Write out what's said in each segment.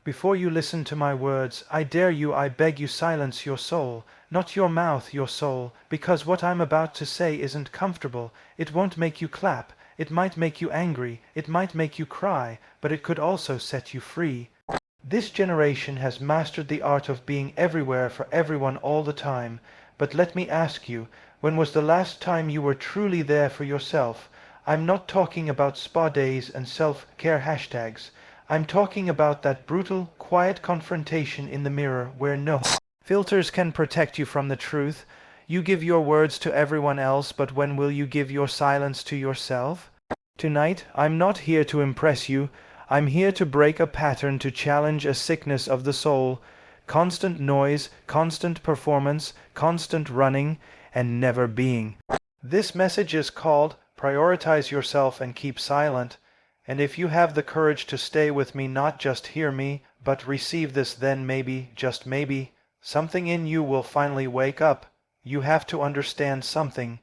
Before you listen to my words, I dare you, I beg you, silence your soul, not your mouth, your soul, because what I'm about to say isn't comfortable. It won't make you clap, it might make you angry, it might make you cry, but it could also set you free. This generation has mastered the art of being everywhere for everyone all the time, but let me ask you, when was the last time you were truly there for yourself? I'm not talking about spa days and self-care hashtags. I'm talking about that brutal, quiet confrontation in the mirror where no filters can protect you from the truth. You give your words to everyone else, but when will you give your silence to yourself? Tonight, I'm not here to impress you. I'm here to break a pattern, to challenge a sickness of the soul. Constant noise, constant performance, constant running, and never being. This message is called Prioritize Yourself and Keep Silent. And if you have the courage to stay with me, not just hear me, but receive this, then maybe, just maybe, something in you will finally wake up. You have to understand something.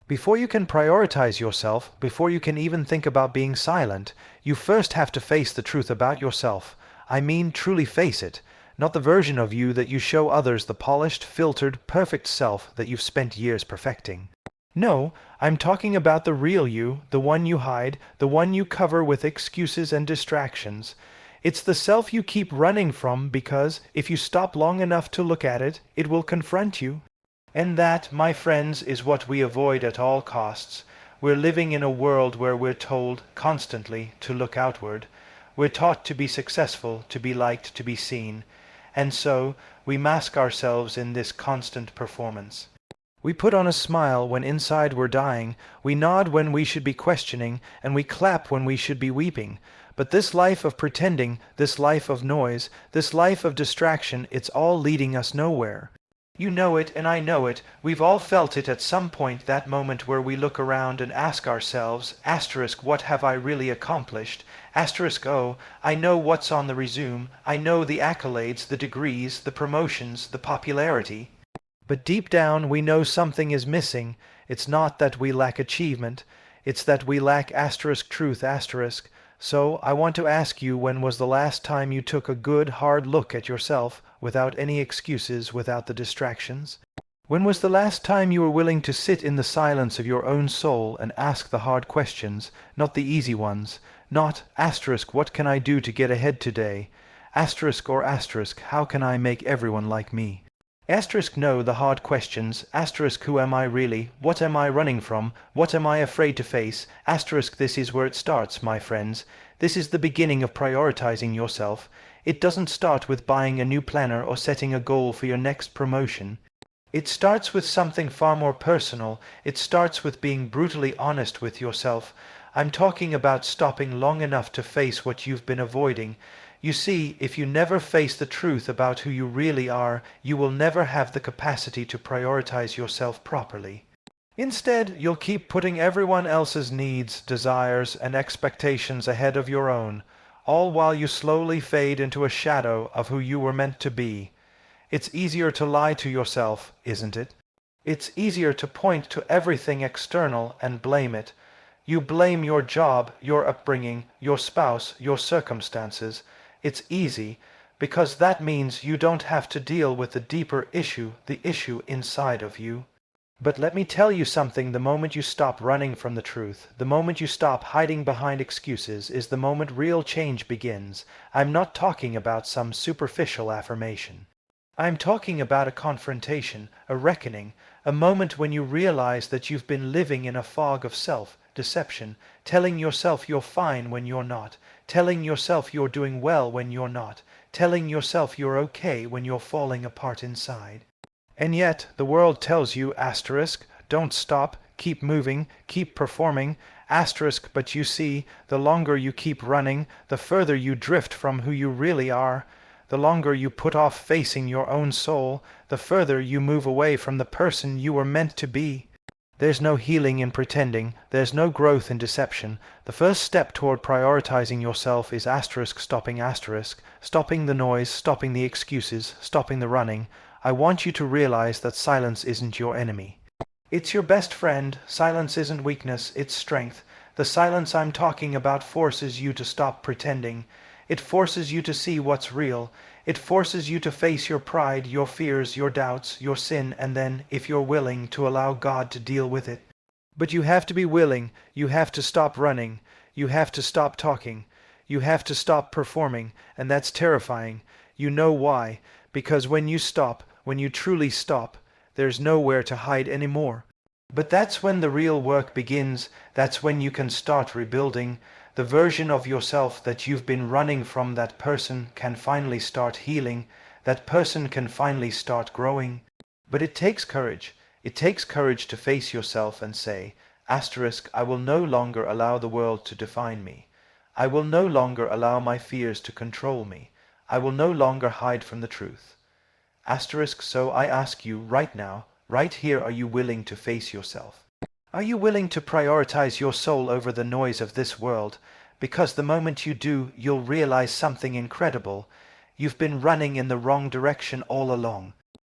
Before you can prioritize yourself, before you can even think about being silent, you first have to face the truth about yourself. I mean, truly face it. Not the version of you that you show others, the polished, filtered, perfect self that you've spent years perfecting. No, I'm talking about the real you, the one you hide, the one you cover with excuses and distractions. It's the self you keep running from because, if you stop long enough to look at it, it will confront you. And that, my friends, is what we avoid at all costs. We're living in a world where we're told, constantly, to look outward. We're taught to be successful, to be liked, to be seen. And so, we mask ourselves in this constant performance. We put on a smile when inside we're dying, we nod when we should be questioning, and we clap when we should be weeping. But this life of pretending, this life of noise, this life of distraction, it's all leading us nowhere. You know it, and I know it. We've all felt it at some point, that moment where we look around and ask ourselves, asterisk, what have I really accomplished? Asterisk, oh, I know what's on the resume. I know the accolades, the degrees, the promotions, the popularity. But deep down we know something is missing. It's not that we lack achievement. It's that we lack asterisk truth asterisk. So I want to ask you, when was the last time you took a good, hard look at yourself, without any excuses, without the distractions? When was the last time you were willing to sit in the silence of your own soul and ask the hard questions, not the easy ones? Not, asterisk, what can I do to get ahead today? Asterisk or asterisk, how can I make everyone like me? Asterisk, no, the hard questions. Asterisk, who am I really? What am I running from? What am I afraid to face? Asterisk, this is where it starts, my friends. This is the beginning of prioritizing yourself. It doesn't start with buying a new planner or setting a goal for your next promotion. It starts with something far more personal. It starts with being brutally honest with yourself. I'm talking about stopping long enough to face what you've been avoiding. You see, if you never face the truth about who you really are, you will never have the capacity to prioritize yourself properly. Instead, you'll keep putting everyone else's needs, desires, and expectations ahead of your own, all while you slowly fade into a shadow of who you were meant to be. It's easier to lie to yourself, isn't it? It's easier to point to everything external and blame it. You blame your job, your upbringing, your spouse, your circumstances. It's easy, because that means you don't have to deal with the deeper issue, the issue inside of you. But let me tell you something, the moment you stop running from the truth, the moment you stop hiding behind excuses, is the moment real change begins. I'm not talking about some superficial affirmation. I'm talking about a confrontation, a reckoning, a moment when you realize that you've been living in a fog of self-deception, telling yourself you're fine when you're not, telling yourself you're doing well when you're not, telling yourself you're okay when you're falling apart inside. And yet, the world tells you, asterisk, don't stop, keep moving, keep performing, asterisk, but you see, the longer you keep running, the further you drift from who you really are. The longer you put off facing your own soul, the further you move away from the person you were meant to be. There's no healing in pretending, there's no growth in deception. The first step toward prioritizing yourself is asterisk, stopping the noise, stopping the excuses, stopping the running. I want you to realize that silence isn't your enemy. It's your best friend. Silence isn't weakness, it's strength. The silence I'm talking about forces you to stop pretending. It forces you to see what's real. It forces you to face your pride, your fears, your doubts, your sin, and then, if you're willing, to allow God to deal with it. But you have to be willing. You have to stop running. You have to stop talking. You have to stop performing, and that's terrifying. You know why? Because when you stop, when you truly stop, there's nowhere to hide anymore. But that's when the real work begins. That's when you can start rebuilding. The version of yourself that you've been running from, that person can finally start healing. That person can finally start growing. But it takes courage. It takes courage to face yourself and say, asterisk, I will no longer allow the world to define me. I will no longer allow my fears to control me. I will no longer hide from the truth. Asterisk, so I ask you right now, right here, are you willing to face yourself? Are you willing to prioritize your soul over the noise of this world? Because the moment you do, you'll realize something incredible. You've been running in the wrong direction all along.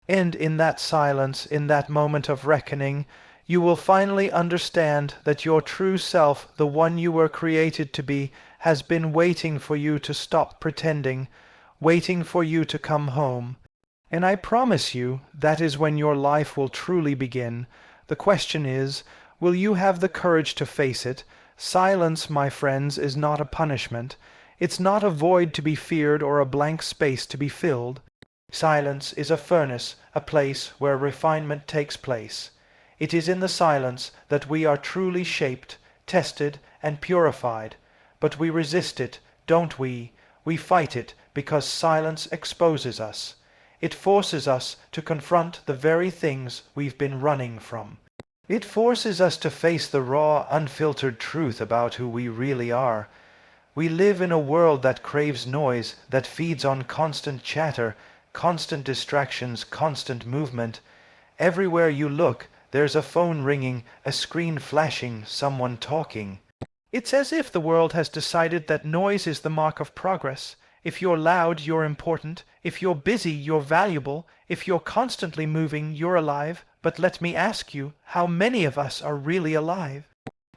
And in that silence, in that moment of reckoning, you will finally understand that your true self, the one you were created to be, has been waiting for you to stop pretending, waiting for you to come home. And I promise you, that is when your life will truly begin. The question is, will you have the courage to face it? Silence, my friends, is not a punishment. It's not a void to be feared or a blank space to be filled. Silence is a furnace, a place where refinement takes place. It is in the silence that we are truly shaped, tested, and purified. But we resist it, don't we? We fight it because silence exposes us. It forces us to confront the very things we've been running from. It forces us to face the raw, unfiltered truth about who we really are. We live in a world that craves noise, that feeds on constant chatter, constant distractions, constant movement. Everywhere you look, there's a phone ringing, a screen flashing, someone talking. It's as if the world has decided that noise is the mark of progress. If you're loud, you're important. If you're busy, you're valuable. If you're constantly moving, you're alive. But let me ask you, how many of us are really alive?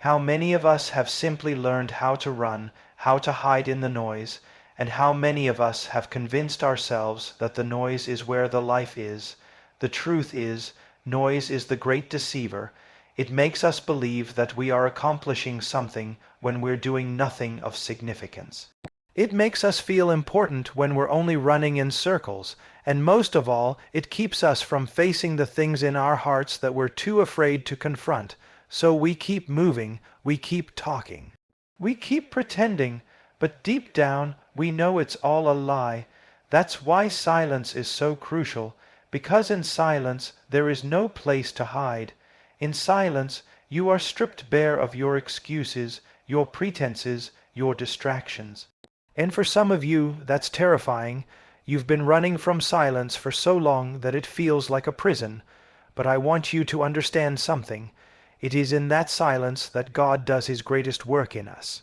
How many of us have simply learned how to run, how to hide in the noise? And how many of us have convinced ourselves that the noise is where the life is? The truth is, noise is the great deceiver. It makes us believe that we are accomplishing something when we're doing nothing of significance. It makes us feel important when we're only running in circles, and most of all, it keeps us from facing the things in our hearts that we're too afraid to confront. So we keep moving, we keep talking. We keep pretending, but deep down, we know it's all a lie. That's why silence is so crucial, because in silence there is no place to hide. In silence, you are stripped bare of your excuses, your pretenses, your distractions. And for some of you, that's terrifying. You've been running from silence for so long that it feels like a prison. But I want you to understand something. It is in that silence that God does His greatest work in us.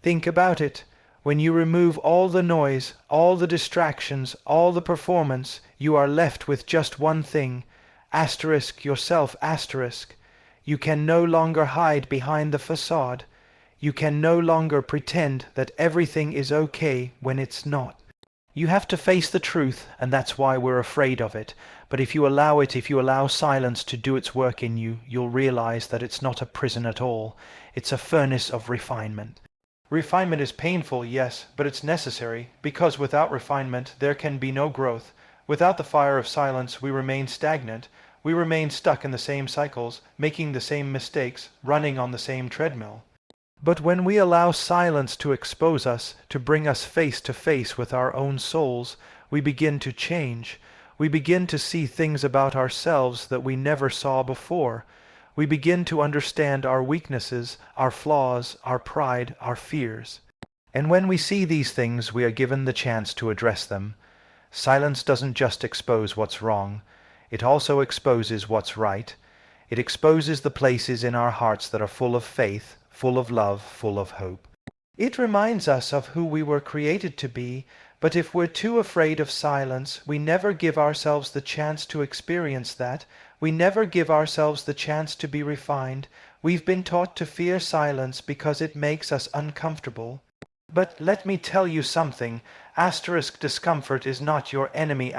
Think about it. When you remove all the noise, all the distractions, all the performance, you are left with just one thing. Asterisk yourself, asterisk. You can no longer hide behind the facade. You can no longer pretend that everything is okay when it's not. You have to face the truth, and that's why we're afraid of it. But if you allow it, if you allow silence to do its work in you, you'll realize that it's not a prison at all. It's a furnace of refinement. Refinement is painful, yes, but it's necessary, because without refinement there can be no growth. Without the fire of silence we remain stagnant. We remain stuck in the same cycles, making the same mistakes, running on the same treadmill. But when we allow silence to expose us, to bring us face to face with our own souls, we begin to change. We begin to see things about ourselves that we never saw before. We begin to understand our weaknesses, our flaws, our pride, our fears. And when we see these things, we are given the chance to address them. Silence doesn't just expose what's wrong. It also exposes what's right. It exposes the places in our hearts that are full of faith, full of love, full of hope. It reminds us of who we were created to be, but if we're too afraid of silence, we never give ourselves the chance to experience that. We never give ourselves the chance to be refined. We've been taught to fear silence because it makes us uncomfortable. But let me tell you something. Discomfort is not your enemy.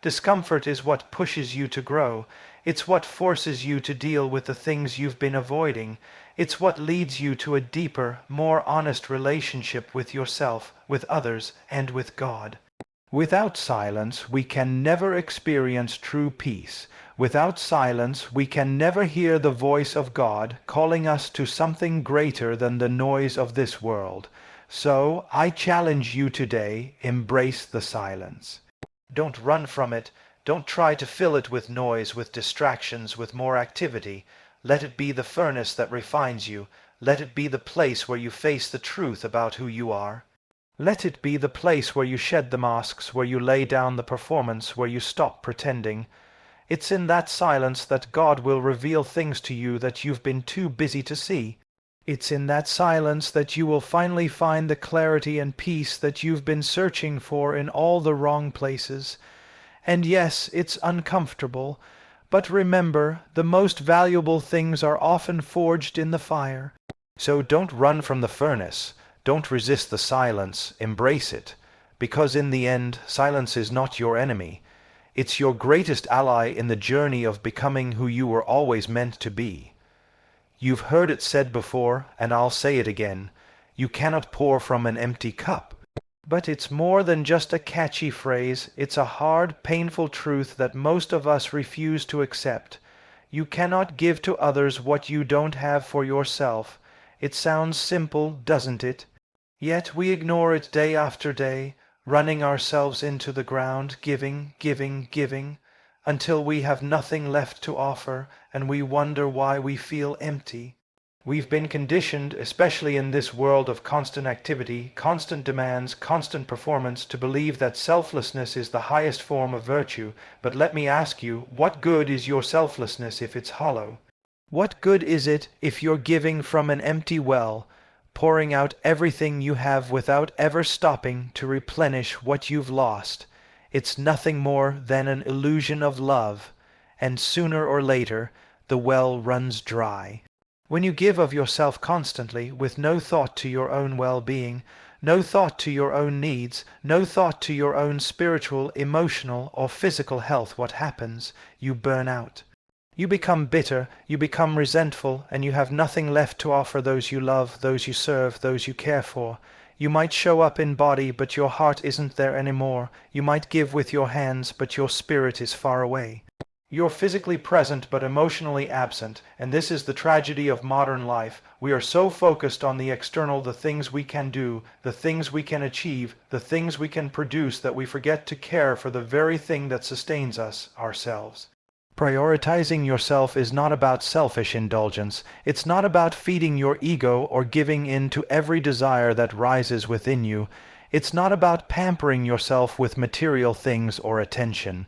Discomfort is what pushes you to grow. It's what forces you to deal with the things you've been avoiding. It's what leads you to a deeper, more honest relationship with yourself, with others, and with God. Without silence, we can never experience true peace. Without silence, we can never hear the voice of God calling us to something greater than the noise of this world. So, I challenge you today, embrace the silence. Don't run from it. Don't try to fill it with noise, with distractions, with more activity. Let it be the furnace that refines you. Let it be the place where you face the truth about who you are. Let it be the place where you shed the masks, where you lay down the performance, where you stop pretending. It's in that silence that God will reveal things to you that you've been too busy to see. It's in that silence that you will finally find the clarity and peace that you've been searching for in all the wrong places. And yes, it's uncomfortable, but remember, the most valuable things are often forged in the fire. So don't run from the furnace. Don't resist the silence. Embrace it. Because in the end, silence is not your enemy. It's your greatest ally in the journey of becoming who you were always meant to be. You've heard it said before, and I'll say it again. You cannot pour from an empty cup. But it's more than just a catchy phrase. It's a hard, painful truth that most of us refuse to accept. You cannot give to others what you don't have for yourself. It sounds simple, doesn't it? Yet we ignore it day after day, running ourselves into the ground, giving, giving, giving, until we have nothing left to offer, and we wonder why we feel empty. We've been conditioned, especially in this world of constant activity, constant demands, constant performance, to believe that selflessness is the highest form of virtue. But let me ask you, what good is your selflessness if it's hollow? What good is it if you're giving from an empty well, pouring out everything you have without ever stopping to replenish what you've lost? It's nothing more than an illusion of love, and sooner or later the well runs dry. When you give of yourself constantly, with no thought to your own well-being, no thought to your own needs, no thought to your own spiritual, emotional, or physical health, what happens? You burn out. You become bitter, you become resentful, and you have nothing left to offer those you love, those you serve, those you care for. You might show up in body, but your heart isn't there anymore. You might give with your hands, but your spirit is far away. You're physically present but emotionally absent, and this is the tragedy of modern life. We are so focused on the external, the things we can do, the things we can achieve, the things we can produce, that we forget to care for the very thing that sustains us, ourselves. Prioritizing yourself is not about selfish indulgence. It's not about feeding your ego or giving in to every desire that rises within you. It's not about pampering yourself with material things or attention.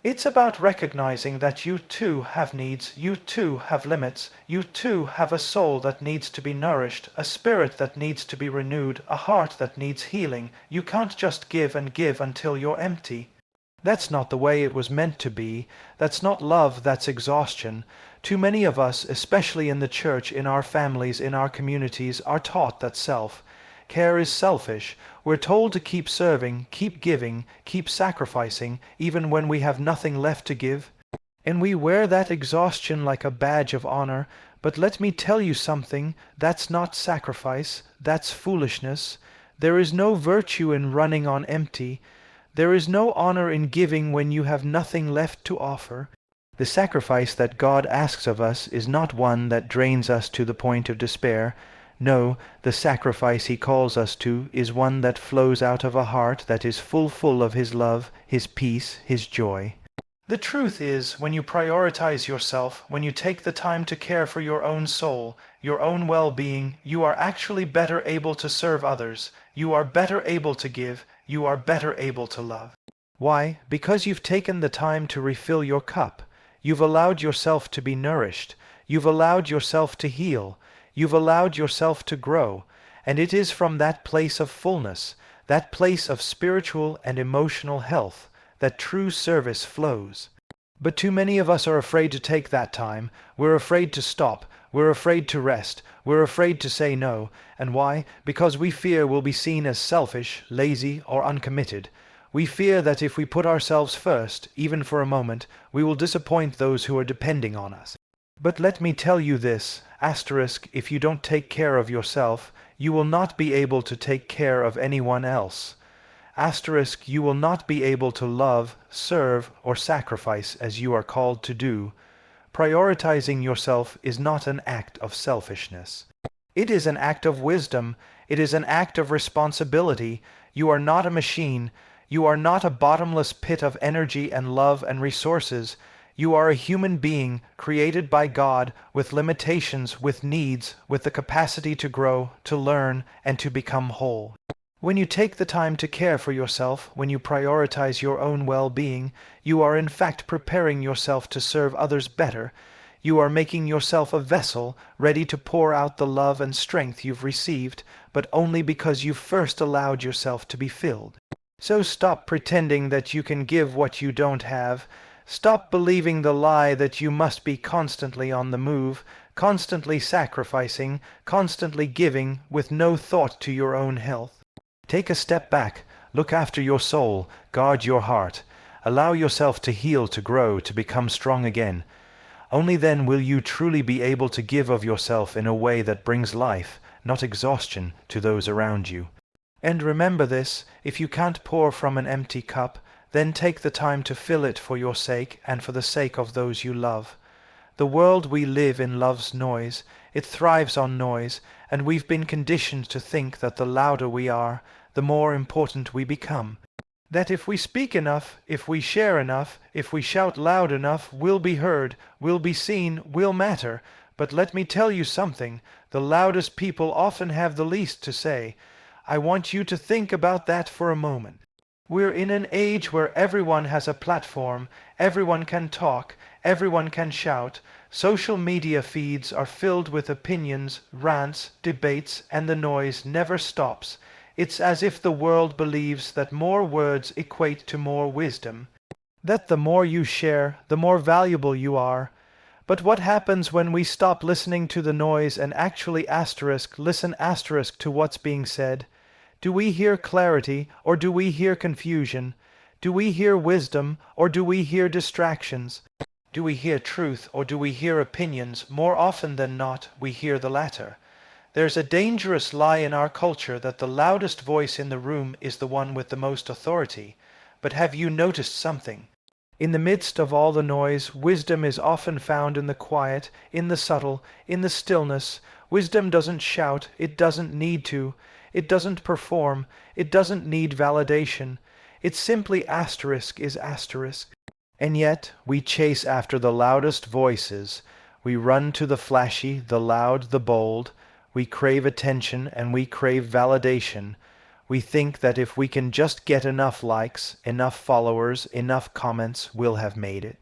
It's about recognizing that you too have needs, you too have limits, you too have a soul that needs to be nourished, a spirit that needs to be renewed, a heart that needs healing. You can't just give and give until you're empty. That's not the way it was meant to be. That's not love, that's exhaustion. Too many of us, especially in the church, in our families, in our communities, are taught that self-care is selfish. We're told to keep serving, keep giving, keep sacrificing, even when we have nothing left to give. And we wear that exhaustion like a badge of honor. But let me tell you something, that's not sacrifice, that's foolishness. There is no virtue in running on empty. There is no honor in giving when you have nothing left to offer. The sacrifice that God asks of us is not one that drains us to the point of despair. No, the sacrifice He calls us to is one that flows out of a heart that is full of His love, His peace, His joy. The truth is, when you prioritize yourself, when you take the time to care for your own soul, your own well-being, you are actually better able to serve others. You are better able to give. You are better able to love. Why? Because you've taken the time to refill your cup. You've allowed yourself to be nourished. You've allowed yourself to heal. You've allowed yourself to grow. And it is from that place of fullness, that place of spiritual and emotional health, that true service flows. But too many of us are afraid to take that time. We're afraid to stop. We're afraid to rest. We're afraid to say no. And why? Because we fear we'll be seen as selfish, lazy, or uncommitted. We fear that if we put ourselves first, even for a moment, we will disappoint those who are depending on us. But let me tell you this, asterisk, if you don't take care of yourself, you will not be able to take care of anyone else. Asterisk, you will not be able to love, serve, or sacrifice as you are called to do. Prioritizing yourself is not an act of selfishness. It is an act of wisdom. It is an act of responsibility. You are not a machine. You are not a bottomless pit of energy and love and resources. You are a human being created by God with limitations, with needs, with the capacity to grow, to learn, and to become whole. When you take the time to care for yourself, when you prioritize your own well-being, you are in fact preparing yourself to serve others better. You are making yourself a vessel ready to pour out the love and strength you've received, but only because you first allowed yourself to be filled. So stop pretending that you can give what you don't have. Stop believing the lie that you must be constantly on the move, constantly sacrificing, constantly giving, with no thought to your own health. Take a step back, look after your soul, guard your heart. Allow yourself to heal, to grow, to become strong again. Only then will you truly be able to give of yourself in a way that brings life, not exhaustion, to those around you. And remember this, if you can't pour from an empty cup, then take the time to fill it for your sake and for the sake of those you love. The world we live in loves noise, it thrives on noise, and we've been conditioned to think that the louder we are, the more important we become. That if we speak enough, if we share enough, if we shout loud enough, we'll be heard, we'll be seen, we'll matter. But let me tell you something, the loudest people often have the least to say. I want you to think about that for a moment. We're in an age where everyone has a platform, everyone can talk, everyone can shout. Social media feeds are filled with opinions, rants, debates, and the noise never stops. It's as if the world believes that more words equate to more wisdom, that the more you share, the more valuable you are. But what happens when we stop listening to the noise and actually listen to what's being said? Do we hear clarity, or do we hear confusion? Do we hear wisdom, or do we hear distractions? Do we hear truth, or do we hear opinions? More often than not, we hear the latter. There's a dangerous lie in our culture that the loudest voice in the room is the one with the most authority. But have you noticed something? In the midst of all the noise, wisdom is often found in the quiet, in the subtle, in the stillness. Wisdom doesn't shout, it doesn't need to. It doesn't perform, it doesn't need validation. It simply is asterisk. And yet, we chase after the loudest voices. We run to the flashy, the loud, the bold. We crave attention and we crave validation. We think that if we can just get enough likes, enough followers, enough comments, we'll have made it.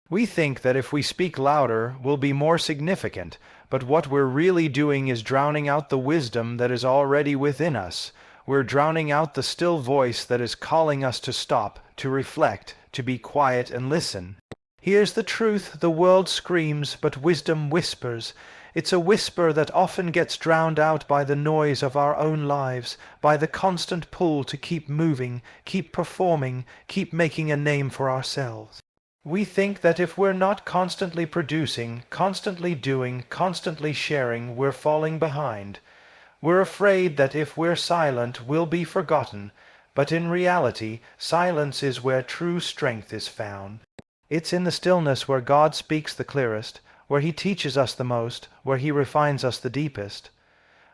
We think that if we speak louder, we'll be more significant, but what we're really doing is drowning out the wisdom that is already within us. We're drowning out the still voice that is calling us to stop, to reflect, to be quiet and listen. Here's the truth, the world screams, but wisdom whispers. It's a whisper that often gets drowned out by the noise of our own lives, by the constant pull to keep moving, keep performing, keep making a name for ourselves. We think that if we're not constantly producing, constantly doing, constantly sharing, we're falling behind. We're afraid that if we're silent, we'll be forgotten, but in reality, silence is where true strength is found. It's in the stillness where God speaks the clearest, where He teaches us the most, where He refines us the deepest.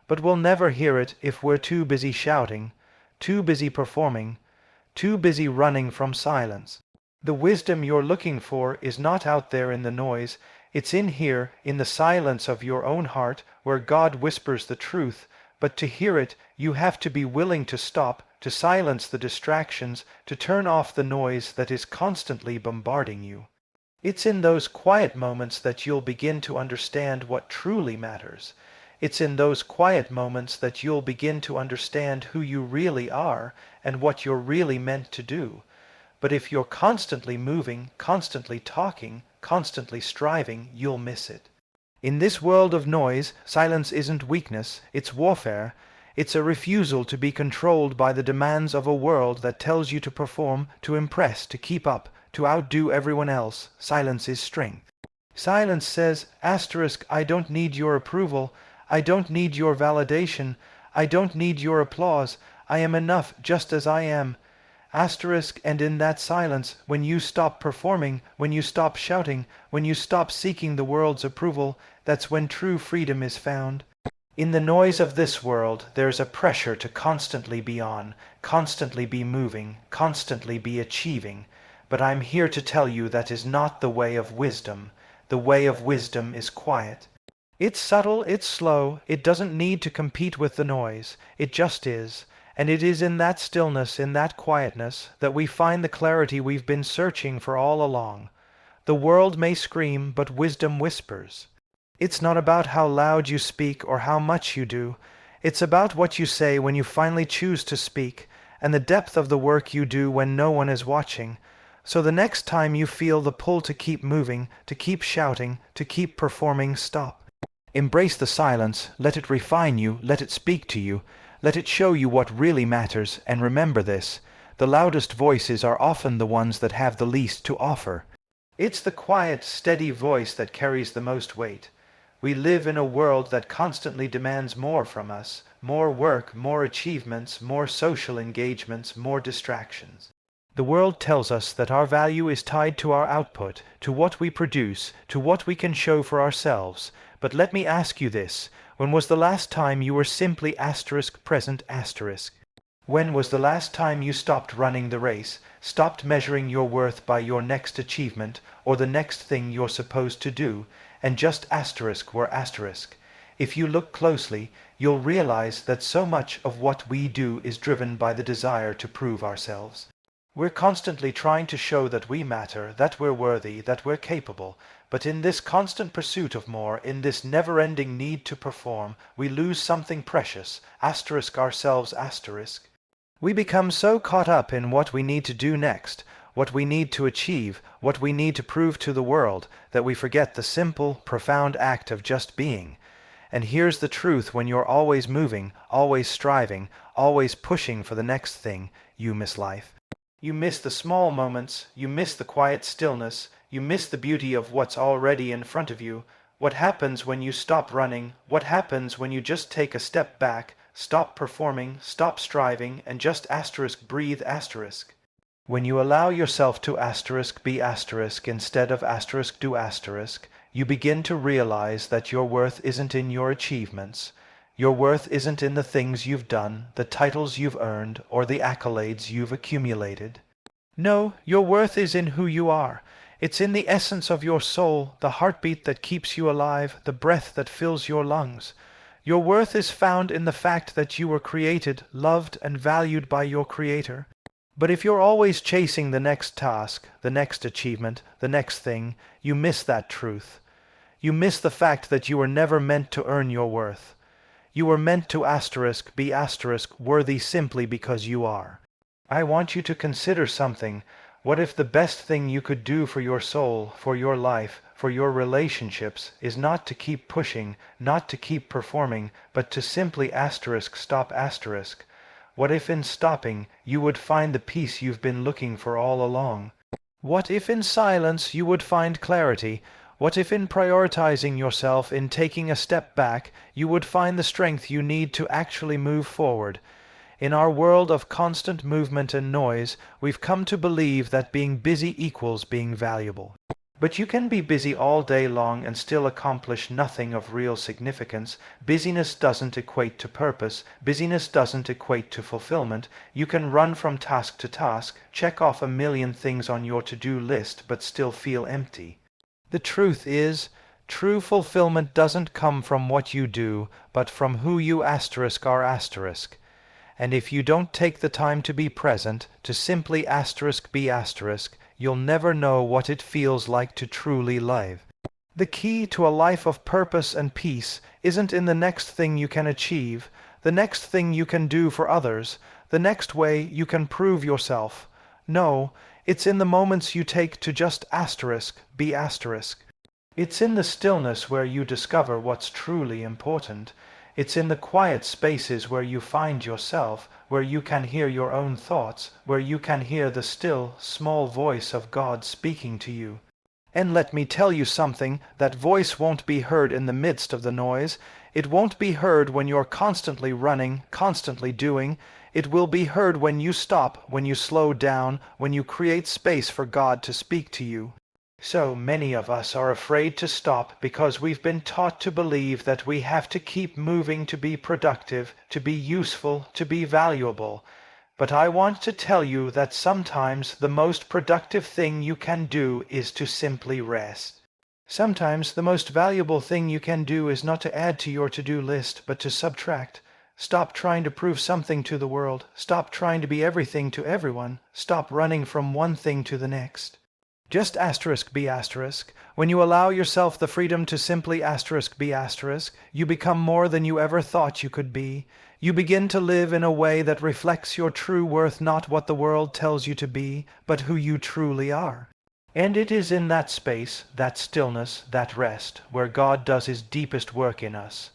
But we'll never hear it if we're too busy shouting, too busy performing, too busy running from silence. The wisdom you're looking for is not out there in the noise, it's in here, in the silence of your own heart, where God whispers the truth, but to hear it, you have to be willing to stop, to silence the distractions, to turn off the noise that is constantly bombarding you. It's in those quiet moments that you'll begin to understand what truly matters. It's in those quiet moments that you'll begin to understand who you really are and what you're really meant to do. But if you're constantly moving, constantly talking, constantly striving, you'll miss it. In this world of noise, silence isn't weakness, it's warfare. It's a refusal to be controlled by the demands of a world that tells you to perform, to impress, to keep up, to outdo everyone else. Silence is strength. Silence says, asterisk, I don't need your approval, I don't need your validation, I don't need your applause, I am enough just as I am. Asterisk, and in that silence, when you stop performing, when you stop shouting, when you stop seeking the world's approval, that's when true freedom is found. In the noise of this world, there's a pressure to constantly be on, constantly be moving, constantly be achieving. But I'm here to tell you that is not the way of wisdom. The way of wisdom is quiet. It's subtle, it's slow, it doesn't need to compete with the noise. It just is. And it is in that stillness, in that quietness, that we find the clarity we've been searching for all along. The world may scream, but wisdom whispers. It's not about how loud you speak or how much you do. It's about what you say when you finally choose to speak, and the depth of the work you do when no one is watching. So the next time you feel the pull to keep moving, to keep shouting, to keep performing, stop. Embrace the silence, let it refine you, let it speak to you, let it show you what really matters, and remember this, the loudest voices are often the ones that have the least to offer. It's the quiet, steady voice that carries the most weight. We live in a world that constantly demands more from us, more work, more achievements, more social engagements, more distractions. The world tells us that our value is tied to our output, to what we produce, to what we can show for ourselves. But let me ask you this, when was the last time you were simply present? When was the last time you stopped running the race, stopped measuring your worth by your next achievement or the next thing you're supposed to do, and just were asterisk? If you look closely, you'll realize that so much of what we do is driven by the desire to prove ourselves. We're constantly trying to show that we matter, that we're worthy, that we're capable, but in this constant pursuit of more, in this never-ending need to perform, we lose something precious, ourselves. We become so caught up in what we need to do next, what we need to achieve, what we need to prove to the world, that we forget the simple, profound act of just being. And here's the truth: when you're always moving, always striving, always pushing for the next thing, you miss life. You miss the small moments, you miss the quiet stillness, you miss the beauty of what's already in front of you. What happens when you stop running? What happens when you just take a step back, stop performing, stop striving, and just breathe? When you allow yourself to be instead of do, you begin to realize that your worth isn't in your achievements. Your worth isn't in the things you've done, the titles you've earned, or the accolades you've accumulated. No, your worth is in who you are. It's in the essence of your soul, the heartbeat that keeps you alive, the breath that fills your lungs. Your worth is found in the fact that you were created, loved, and valued by your Creator. But if you're always chasing the next task, the next achievement, the next thing, you miss that truth. You miss the fact that you were never meant to earn your worth. You were meant to be worthy simply because you are. I want you to consider something. What if the best thing you could do for your soul, for your life, for your relationships, is not to keep pushing, not to keep performing, but to simply stop? What if in stopping you would find the peace you've been looking for all along? What if in silence you would find clarity? What if in prioritizing yourself, in taking a step back, you would find the strength you need to actually move forward? In our world of constant movement and noise, we've come to believe that being busy equals being valuable. But you can be busy all day long and still accomplish nothing of real significance. Busyness doesn't equate to purpose. Busyness doesn't equate to fulfillment. You can run from task to task, check off a million things on your to-do list, but still feel empty. The truth is, true fulfillment doesn't come from what you do, but from who you are. And if you don't take the time to be present, to simply be, you'll never know what it feels like to truly live. The key to a life of purpose and peace isn't in the next thing you can achieve, the next thing you can do for others, the next way you can prove yourself. No, it's in the moments you take to just be. It's in the stillness where you discover what's truly important. It's in the quiet spaces where you find yourself, where you can hear your own thoughts, where you can hear the still, small voice of God speaking to you. And let me tell you something, that voice won't be heard in the midst of the noise. It won't be heard when you're constantly running, constantly doing. It will be heard when you stop, when you slow down, when you create space for God to speak to you. So many of us are afraid to stop because we've been taught to believe that we have to keep moving to be productive, to be useful, to be valuable. But I want to tell you that sometimes the most productive thing you can do is to simply rest. Sometimes the most valuable thing you can do is not to add to your to-do list, but to subtract. Stop trying to prove something to the world. Stop trying to be everything to everyone. Stop running from one thing to the next. Just be asterisk. When you allow yourself the freedom to simply be asterisk, you become more than you ever thought you could be. You begin to live in a way that reflects your true worth, not what the world tells you to be, but who you truly are. And it is in that space, that stillness, that rest, where God does his deepest work in us.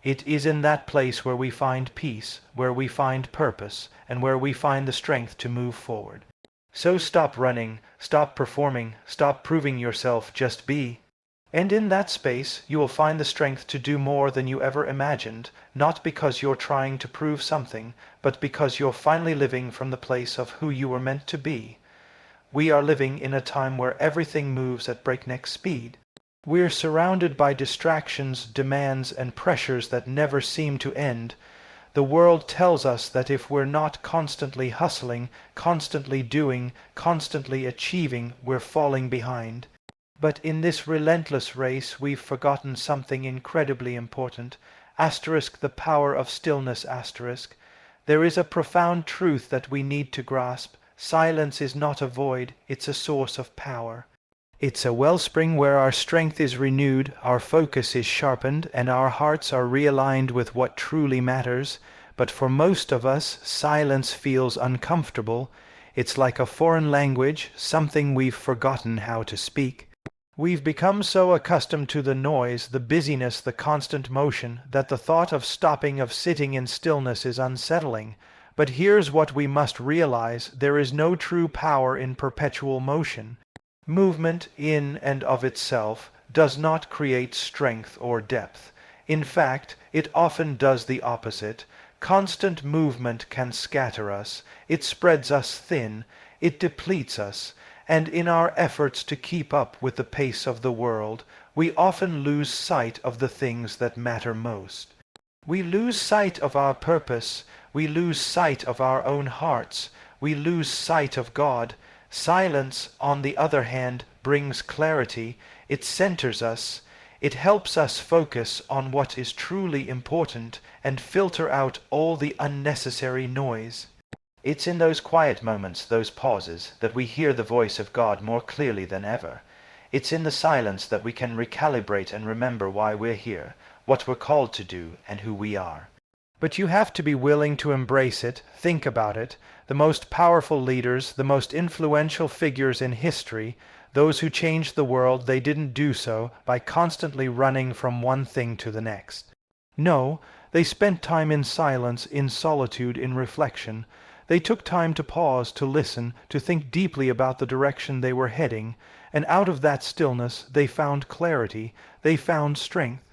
It is in that place where we find peace, where we find purpose, and where we find the strength to move forward. So stop running, stop performing, stop proving yourself, just be. And in that space you will find the strength to do more than you ever imagined, not because you're trying to prove something, but because you're finally living from the place of who you were meant to be. We are living in a time where everything moves at breakneck speed. We're surrounded by distractions, demands, and pressures that never seem to end. The world tells us that if we're not constantly hustling, constantly doing, constantly achieving, we're falling behind. But in this relentless race we've forgotten something incredibly important. The power of stillness. There is a profound truth that we need to grasp. Silence is not a void, it's a source of power. It's a wellspring where our strength is renewed, our focus is sharpened, and our hearts are realigned with what truly matters. But for most of us, silence feels uncomfortable. It's like a foreign language, something we've forgotten how to speak. We've become so accustomed to the noise, the busyness, the constant motion, that the thought of stopping, of sitting in stillness is unsettling. But here's what we must realize: there is no true power in perpetual motion. Movement, in and of itself, does not create strength or depth. In fact, it often does the opposite. Constant movement can scatter us, it spreads us thin, it depletes us, and in our efforts to keep up with the pace of the world, we often lose sight of the things that matter most. We lose sight of our purpose, we lose sight of our own hearts, we lose sight of God. Silence, on the other hand, brings clarity. It centers us. It helps us focus on what is truly important and filter out all the unnecessary noise. It's in those quiet moments, those pauses, that we hear the voice of God more clearly than ever. It's in the silence that we can recalibrate and remember why we're here, what we're called to do, and who we are. But you have to be willing to embrace it, think about it. The most powerful leaders, the most influential figures in history, those who changed the world, they didn't do so by constantly running from one thing to the next. No, they spent time in silence, in solitude, in reflection. They took time to pause, to listen, to think deeply about the direction they were heading, and out of that stillness they found clarity, they found strength.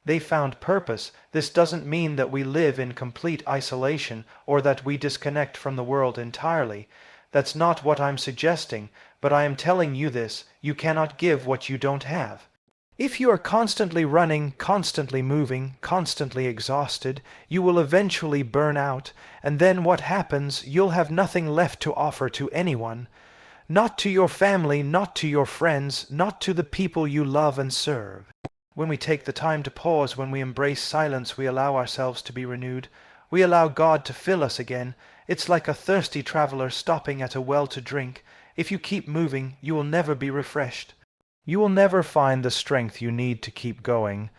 They found purpose. This doesn't mean that we live in complete isolation or that we disconnect from the world entirely. That's not what I'm suggesting, but I am telling you this: you cannot give what you don't have. If you are constantly running, constantly moving, constantly exhausted, you will eventually burn out, and then what happens? You'll have nothing left to offer to anyone. Not to your family, not to your friends, not to the people you love and serve. When we take the time to pause, when we embrace silence, we allow ourselves to be renewed. We allow God to fill us again. It's like a thirsty traveler stopping at a well to drink. If you keep moving, you will never be refreshed. You will never find the strength you need to keep going.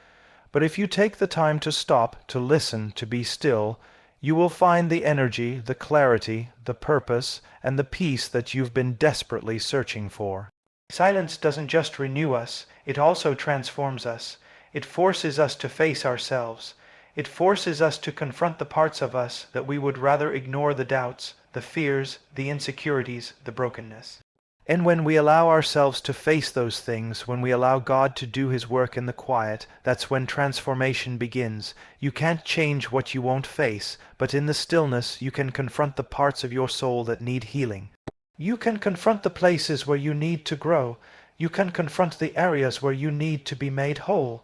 But if you take the time to stop, to listen, to be still, you will find the energy, the clarity, the purpose, and the peace that you've been desperately searching for. Silence doesn't just renew us, it also transforms us. It forces us to face ourselves. It forces us to confront the parts of us that we would rather ignore: the doubts, the fears, the insecurities, the brokenness. And when we allow ourselves to face those things, when we allow God to do His work in the quiet, that's when transformation begins. You can't change what you won't face, but in the stillness you can confront the parts of your soul that need healing. You can confront the places where you need to grow. You can confront the areas where you need to be made whole.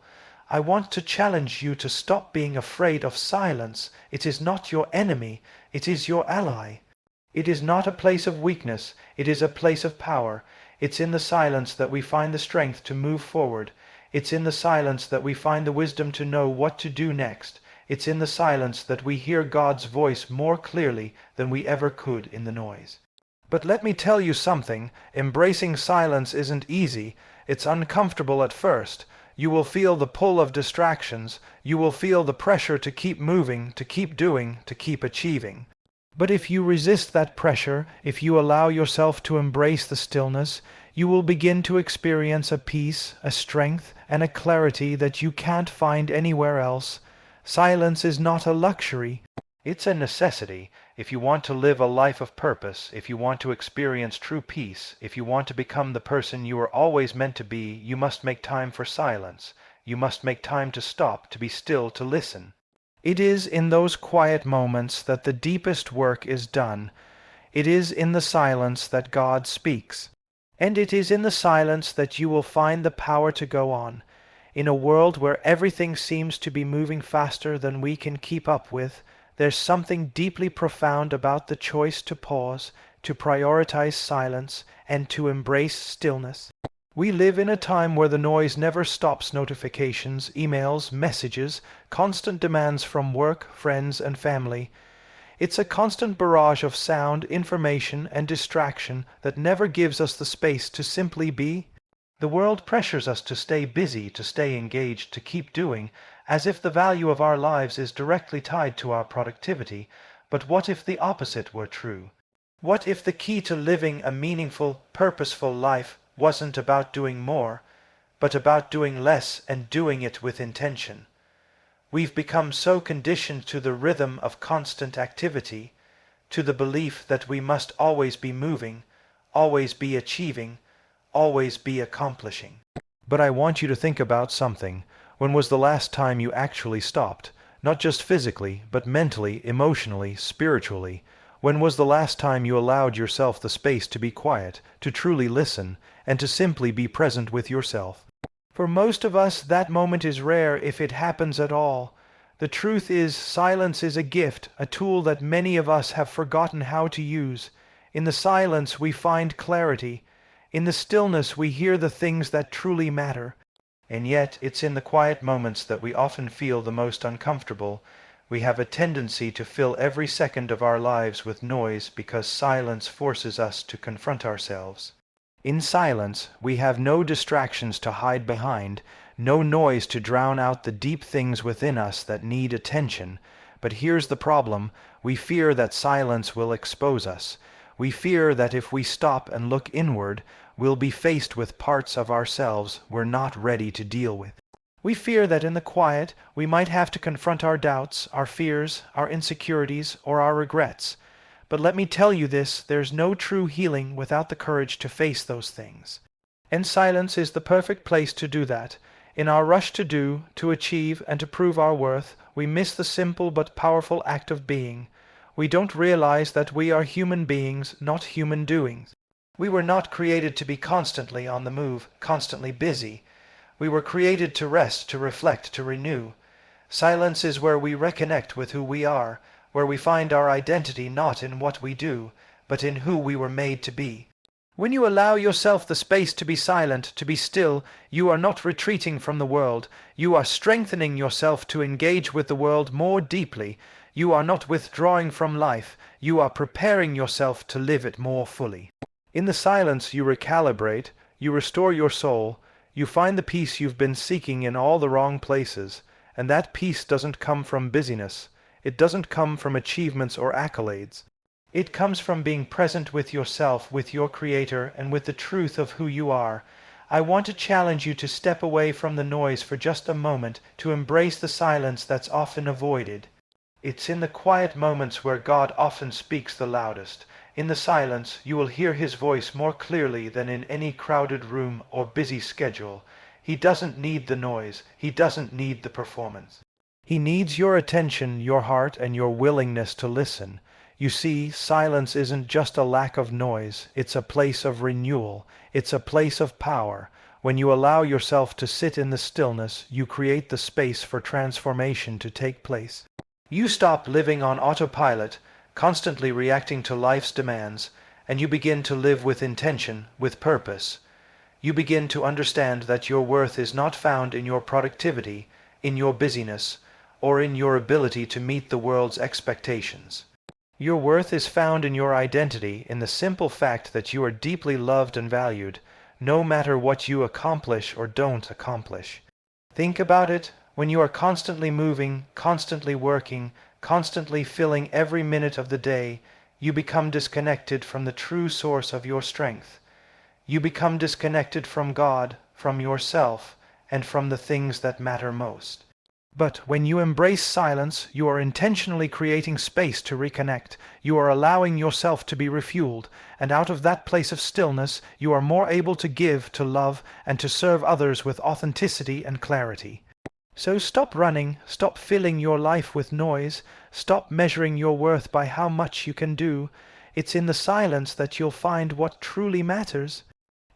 I want to challenge you to stop being afraid of silence. It is not your enemy, it is your ally. It is not a place of weakness, it is a place of power. It's in the silence that we find the strength to move forward. It's in the silence that we find the wisdom to know what to do next. It's in the silence that we hear God's voice more clearly than we ever could in the noise. But let me tell you something, embracing silence isn't easy. It's uncomfortable at first. You will feel the pull of distractions. You will feel the pressure to keep moving, to keep doing, to keep achieving. But if you resist that pressure, if you allow yourself to embrace the stillness, you will begin to experience a peace, a strength, and a clarity that you can't find anywhere else. Silence is not a luxury. It's a necessity. If you want to live a life of purpose, if you want to experience true peace, if you want to become the person you were always meant to be, you must make time for silence. You must make time to stop, to be still, to listen. It is in those quiet moments that the deepest work is done. It is in the silence that God speaks. And it is in the silence that you will find the power to go on. In a world where everything seems to be moving faster than we can keep up with, there's something deeply profound about the choice to pause, to prioritize silence, and to embrace stillness. We live in a time where the noise never stops: notifications, emails, messages, constant demands from work, friends, and family. It's a constant barrage of sound, information, and distraction that never gives us the space to simply be. The world pressures us to stay busy, to stay engaged, to keep doing, as if the value of our lives is directly tied to our productivity. But what if the opposite were true? What if the key to living a meaningful, purposeful life wasn't about doing more, but about doing less and doing it with intention? We've become so conditioned to the rhythm of constant activity, to the belief that we must always be moving, always be achieving, always be accomplishing. But I want you to think about something. When was the last time you actually stopped? Not just physically, but mentally, emotionally, spiritually. When was the last time you allowed yourself the space to be quiet, to truly listen, and to simply be present with yourself? For most of us, that moment is rare, if it happens at all. The truth is, silence is a gift, a tool that many of us have forgotten how to use. In the silence we find clarity. In the stillness we hear the things that truly matter. And yet it's in the quiet moments that we often feel the most uncomfortable. We have a tendency to fill every second of our lives with noise because silence forces us to confront ourselves. In silence we have no distractions to hide behind, no noise to drown out the deep things within us that need attention. But here's the problem: we fear that silence will expose us. We fear that if we stop and look inward, we'll be faced with parts of ourselves we're not ready to deal with. We fear that in the quiet we might have to confront our doubts, our fears, our insecurities, or our regrets. But let me tell you this: there's no true healing without the courage to face those things. And silence is the perfect place to do that. In our rush to do, to achieve, and to prove our worth, we miss the simple but powerful act of being. We don't realize that we are human beings, not human doings. We were not created to be constantly on the move, constantly busy. We were created to rest, to reflect, to renew. Silence is where we reconnect with who we are, where we find our identity not in what we do, but in who we were made to be. When you allow yourself the space to be silent, to be still, you are not retreating from the world. You are strengthening yourself to engage with the world more deeply. You are not withdrawing from life. You are preparing yourself to live it more fully. In the silence you recalibrate, you restore your soul, you find the peace you've been seeking in all the wrong places, and that peace doesn't come from busyness. It doesn't come from achievements or accolades. It comes from being present with yourself, with your Creator, and with the truth of who you are. I want to challenge you to step away from the noise for just a moment, to embrace the silence that's often avoided. It's in the quiet moments where God often speaks the loudest. In the silence, you will hear His voice more clearly than in any crowded room or busy schedule. He doesn't need the noise. He doesn't need the performance. He needs your attention, your heart, and your willingness to listen. You see, silence isn't just a lack of noise. It's a place of renewal. It's a place of power. When you allow yourself to sit in the stillness, you create the space for transformation to take place. You stop living on autopilot, constantly reacting to life's demands, and you begin to live with intention, with purpose. You begin to understand that your worth is not found in your productivity, in your busyness, or in your ability to meet the world's expectations. Your worth is found in your identity, in the simple fact that you are deeply loved and valued, no matter what you accomplish or don't accomplish. Think about it. When you are constantly moving, constantly working, constantly filling every minute of the day, you become disconnected from the true source of your strength. You become disconnected from God, from yourself, and from the things that matter most. But when you embrace silence, you are intentionally creating space to reconnect. You are allowing yourself to be refueled, and out of that place of stillness, you are more able to give, to love, and to serve others with authenticity and clarity. So stop running, stop filling your life with noise, stop measuring your worth by how much you can do. It's in the silence that you'll find what truly matters.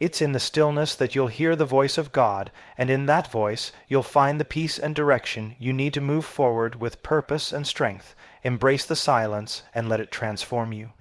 It's in the stillness that you'll hear the voice of God, and in that voice you'll find the peace and direction you need to move forward with purpose and strength. Embrace the silence and let it transform you.